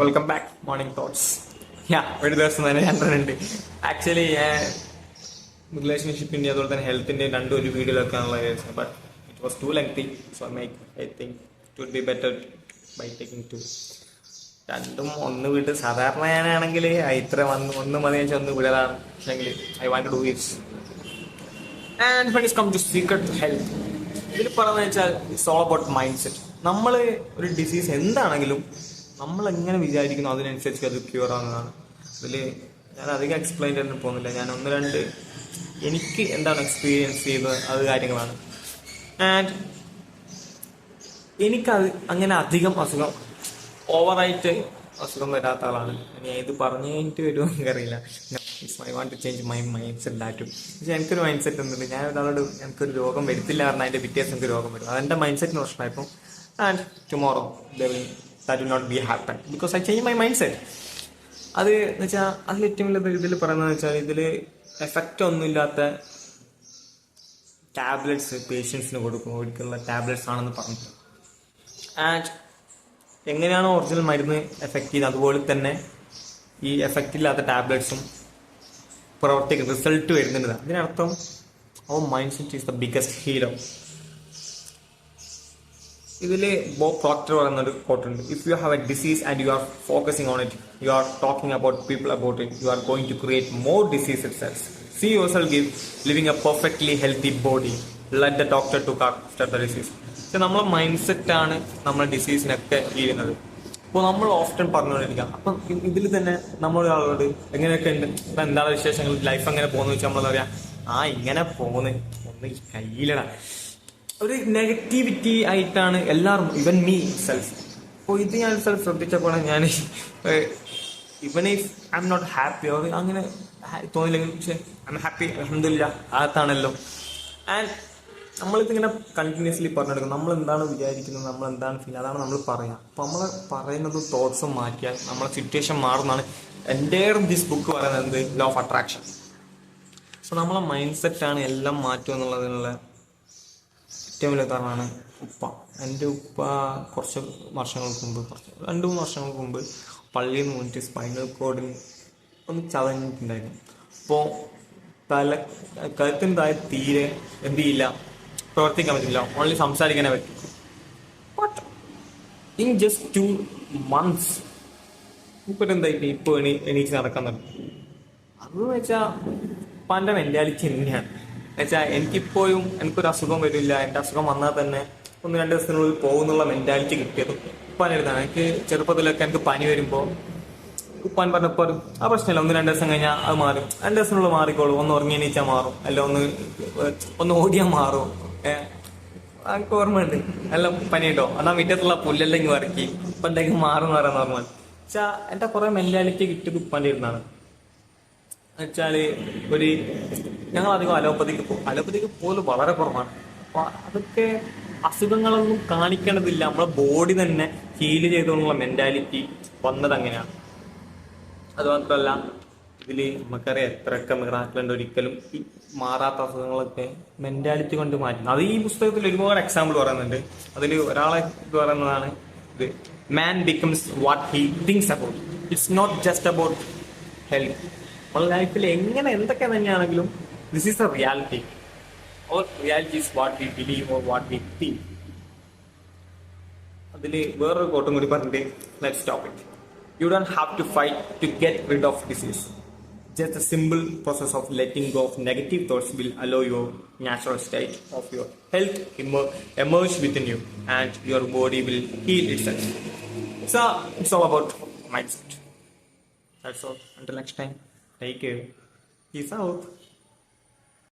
Welcome back morning thoughts. ഒരു ദിവസം തന്നെ രണ്ടെണ്ണുണ്ട്. ആക്ച്വലി ഞാൻ റിലേഷൻഷിപ്പിൻ്റെ അതുപോലെ തന്നെ ഹെൽത്തിൻ്റെ രണ്ടും ഒരു വീഡിയോയിലൊക്കെയാണുള്ള വിചാരിച്ചത്. But it was too lengthy. So I think it would be better by taking two. രണ്ടും ഒന്ന് വിട്ട് സാധാരണ ഞാനാണെങ്കിൽ ഇത്ര ഒന്ന് മതി വെച്ചാൽ ഒന്ന് വിടലാണ്. പക്ഷേങ്കിൽ I want to do it's. And when it's come to secret health, ഇതിൽ പറയുന്നത് വെച്ചാൽ it's all about mindset. നമ്മൾ ഒരു ഡിസീസ് എന്താണെങ്കിലും നമ്മൾ എങ്ങനെ വിചാരിക്കുന്നു അതിനനുസരിച്ച് അത് ക്യൂർ ആവുന്നതാണ്. അതിൽ ഞാൻ അധികം എക്സ്പ്ലെയിൻ ചെയ്യാൻ പോകുന്നില്ല. ഞാൻ ഒന്ന് രണ്ട് എനിക്ക് എന്താണ് എക്സ്പീരിയൻസ് ചെയ്തത് അത് കാര്യങ്ങളാണ്. ആൻഡ് എനിക്കത് അങ്ങനെ അധികം അസുഖം ഓവറായിട്ട് അസുഖം വരാത്ത ആളാണ്. ഞാൻ ഇത് പറഞ്ഞു കഴിഞ്ഞിട്ട് വരുമോ എനിക്കറിയില്ല. I want to change my mindset that. പക്ഷേ എനിക്കൊരു മൈൻഡ് സെറ്റ് ഒന്നുമില്ല. ഞാൻ ഒരാളോട് എനിക്കൊരു രോഗം വരുത്തില്ല പറഞ്ഞാൽ അതിൻ്റെ വ്യത്യാസം എനിക്ക് രോഗം വരും. അതെൻ്റെ മൈൻഡ് സെറ്റിന് പ്രശ്നമായപ്പോൾ and tomorrow that will not be happen because I change my mindset. അത് എന്ന് വെച്ചാൽ അതിൽ ഏറ്റവും വലിയ ഇതിൽ പറയുന്നത് വെച്ചാൽ ഇതിൽ എഫക്റ്റ് ഒന്നുമില്ലാത്ത ടാബ്ലറ്റ്സ് പേഷ്യൻസിന് കൊടുക്കുന്ന ടാബ്ലറ്റ്സ് ആണെന്ന് പറഞ്ഞു. ആൻഡ് എങ്ങനെയാണോ ഒറിജിനൽ മരുന്ന് എഫക്റ്റ് ചെയ്യുന്നത് അതുപോലെ തന്നെ ഈ എഫക്റ്റ് ഇല്ലാത്ത ടാബ്ലറ്റ്സും പ്രവർത്തിക്കുന്ന റിസൾട്ട് വരുന്നുണ്ട്. അതിനർത്ഥം അവർ mind set is the biggest healer. ഇതിൽ ബോബ് പ്രോക്ടർ പറയുന്ന ഒരു കോട്ടുണ്ട്. If you have a disease and you are focusing on it, you are talking about people about it, you are going to create more disease itself. See yourself living a perfectly healthy body. Let the doctor to after the disease. പക്ഷെ നമ്മളെ mind സെറ്റാണ് നമ്മളെ ഡിസീസിനൊക്കെ ചെയ്യുന്നത്. അപ്പോൾ നമ്മൾ often പറഞ്ഞുകൊണ്ടിരിക്കുക. അപ്പം ഇതിൽ തന്നെ നമ്മളൊരാളോട് എങ്ങനെയൊക്കെ ഉണ്ട്, ഇപ്പം എന്താണ് വിശേഷങ്ങൾ, ലൈഫ് എങ്ങനെ പോകുന്നു വെച്ചാൽ നമ്മളെന്താ പറയുക, ഇങ്ങനെ പോകുന്നു, ഒന്ന് കയ്യിലടാ. ഒരു നെഗറ്റിവിറ്റി ആയിട്ടാണ് എല്ലാവരും, ഇവൻ മീ സെൽഫ്. അപ്പോൾ ഇത് ഞാൻ സെൽഫ് ശ്രദ്ധിച്ചപ്പോൾ ഞാൻ even if I am not happy or അങ്ങനെ തോന്നില്ലെങ്കിൽ പക്ഷെ ഐ എം ഹാപ്പി അൽഹംദുലില്ലാ അകത്താണല്ലോ. And നമ്മളിതിങ്ങനെ continuously പറഞ്ഞെടുക്കും. നമ്മൾ എന്താണ് വിചാരിക്കുന്നത്, നമ്മൾ എന്താണ് ഫീൽ, അതാണ് നമ്മൾ പറയുക. അപ്പോൾ നമ്മൾ പറയുന്നത് തോട്ട്സും മാറ്റിയാൽ നമ്മളെ സിറ്റുവേഷൻ മാറുന്നതാണ് എൻ്റെ ദിസ് ബുക്ക് പറയുന്നത്, ലോ ഓഫ് അട്രാക്ഷൻ. സോ നമ്മളെ മൈൻഡ് സെറ്റാണ് എല്ലാം മാറ്റുക എന്നുള്ളതിനുള്ള ഏറ്റവും വലിയ കാരണമാണ് ഉപ്പ. എൻ്റെ ഉപ്പ കുറച്ച് വർഷങ്ങൾക്ക് മുമ്പ്, 2-3 വർഷങ്ങൾക്ക് മുമ്പ് പള്ളിയിൽ നിന്ന് വന്നിട്ട് സ്പൈനൽ കോഡിന് ഒന്ന് ചതഞ്ഞിട്ടുണ്ടായിരുന്നു. അപ്പോൾ കഴുത്തിന് താഴെ തീരെ എന്ത് ചെയ്യില്ല, പ്രവർത്തിക്കാൻ പറ്റില്ല, ഓൺലി സംസാരിക്കാനേ പറ്റും. ബട്ട് ഇൻ ജസ്റ്റ് 2 months ഇപ്പോൾ എന്തായിട്ട് ഇപ്പോൾ എണീച്ച് നടക്കാൻ തുടങ്ങി. അതെന്ന് വെച്ചാൽ ഉപ്പാൻ്റെ മെൻറ്റാലിറ്റി തന്നെയാണ്. എന്നുവെച്ചാൽ എനിക്കിപ്പോഴും എനിക്കൊരു അസുഖം വരില്ല, എൻ്റെ അസുഖം വന്നാൽ തന്നെ 1-2 ദിവസത്തിനുള്ളിൽ പോകുന്നുള്ള മെൻറ്റാലിറ്റി കിട്ടിയത് ഉപ്പാനെടുത്താണ്. എനിക്ക് ചെറുപ്പത്തിലൊക്കെ എനിക്ക് പനി വരുമ്പോൾ ഉപ്പാൻ പറഞ്ഞപ്പോൾ ആ പ്രശ്നമില്ല, 1-2 ദിവസം കഴിഞ്ഞാൽ അത് മാറും, 2 ദിവസത്തിനുള്ളിൽ മാറിക്കോളും, ഒന്ന് ഉറങ്ങി എണീച്ചാൽ മാറും, അല്ല ഒന്ന് ഓടിയാൽ മാറും. എനിക്ക് ഓർമ്മയുണ്ട്, എല്ലാം പനി കേട്ടോ, എന്നാൽ മുറ്റത്തുള്ള പുല്ലെല്ലാം ഇങ്ങ് ഇറക്കി ഇപ്പം എന്തെങ്കിലും മാറുമെന്ന് പറയാൻ നോർമൽ. പക്ഷെ എൻ്റെ കുറേ മെൻറ്റാലിറ്റി കിട്ടിയത് ഉപ്പാൻ്റെ ഇരുന്നാണ്. എന്നുവെച്ചാൽ ഞങ്ങൾ അധികം അലോപ്പതിക്ക് പോലും വളരെ കുറവാണ്. അപ്പോൾ അതൊക്കെ അസുഖങ്ങളൊന്നും കാണിക്കേണ്ടതില്ല, നമ്മളെ ബോഡി തന്നെ ഹീൽ ചെയ്തുകൊണ്ടുള്ള മെൻറ്റാലിറ്റി വന്നത് അങ്ങനെയാണ്. അതുമാത്രമല്ല ഇതിൽ നമുക്കറിയാം എത്രയൊക്കെ മിറാക്കിളുണ്ട്, ഒരിക്കലും ഈ മാറാത്ത അസുഖങ്ങളൊക്കെ മെൻറ്റാലിറ്റി കൊണ്ട് മാറ്റുന്നത്. അത് ഈ പുസ്തകത്തിൽ ഒരുപാട് എക്സാമ്പിൾ പറയുന്നുണ്ട്. അതിൽ ഒരാളെ ഇത് പറയുന്നതാണ് ഇത്, man becomes what he thinks about. It's not just about health. നമ്മുടെ ലൈഫിൽ എങ്ങനെ എന്തൊക്കെ തന്നെയാണെങ്കിലും this is a reality. Or reality is what we believe or what we think. അതിൽ വേറൊരു കോട്ടും കൂടി പറഞ്ഞിട്ട് let's stop it. You don't have to fight to get rid of disease. Just a simple process of letting go of negative thoughts will allow your natural state of your health emerge within you, and your body will heal itself. So it's all about mindset. That's all. Until next time, take care. Peace out.